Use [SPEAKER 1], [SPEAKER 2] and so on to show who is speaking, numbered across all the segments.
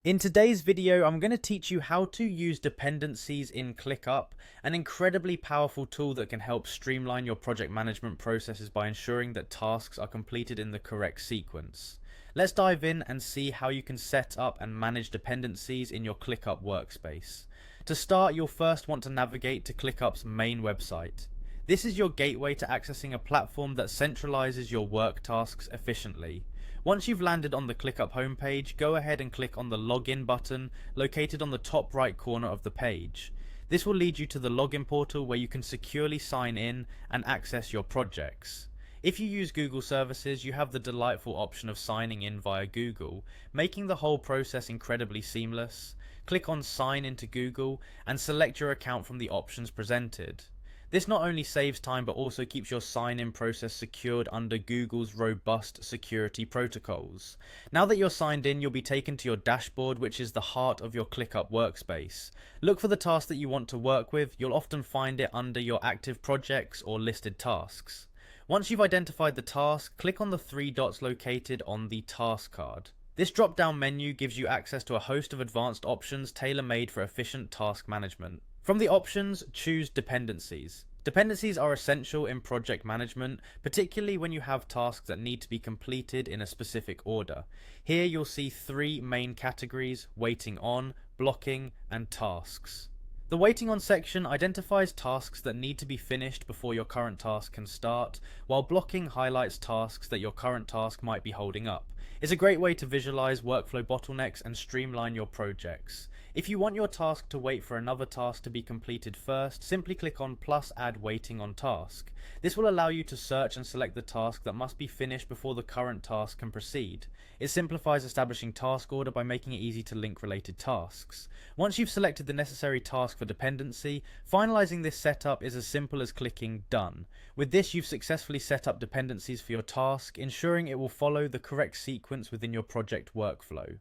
[SPEAKER 1] In today's video, I'm going to teach you how to use dependencies in Clickup, an incredibly powerful tool that can help streamline your project management processes by ensuring that tasks are completed in the correct sequence. Let's dive in and see how you can set up and manage dependencies in your Clickup workspace. To start, you'll first want to navigate to Clickup's main website. This is your gateway to accessing a platform that centralizes your work tasks efficiently. Once you've landed on the Clickup homepage, go ahead and click on the Login button located on the top right corner of the page. This will lead you to the login portal where you can securely sign in and access your projects. If you use Google services, you have the delightful option of signing in via Google, making the whole process incredibly seamless. Click on Sign into Google and select your account from the options presented. This not only saves time but also keeps your sign-in process secured under Google's robust security protocols. Now that you're signed in, you'll be taken to your dashboard, which is the heart of your Clickup workspace. Look for the task that you want to work with. You'll often find it under your active projects or listed tasks. Once you've identified the task, click on the three dots located on the task card. This drop-down menu gives you access to a host of advanced options tailor-made for efficient task management. From the options, choose Dependencies. Dependencies are essential in project management, particularly when you have tasks that need to be completed in a specific order. Here you'll see three main categories: waiting on, blocking, and tasks. The waiting on section identifies tasks that need to be finished before your current task can start, while blocking highlights tasks that your current task might be holding up. It's a great way to visualize workflow bottlenecks and streamline your projects. If you want your task to wait for another task to be completed first, simply click on +Add Waiting on Task. This will allow you to search and select the task that must be finished before the current task can proceed. It simplifies establishing task order by making it easy to link related tasks. Once you've selected the necessary task for dependency, finalizing this setup is as simple as clicking Done. With this, you've successfully set up dependencies for your task, ensuring it will follow the correct sequence within your project workflow.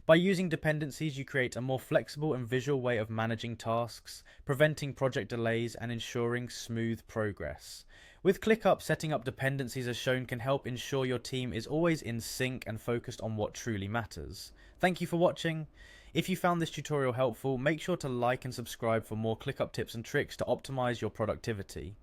[SPEAKER 1] By using dependencies, you create a more flexible and visual way of managing tasks, preventing project delays and ensuring smooth progress. With Clickup, setting up dependencies as shown can help ensure your team is always in sync and focused on what truly matters. Thank you for watching. If you found this tutorial helpful, make sure to like and subscribe for more Clickup tips and tricks to optimize your productivity.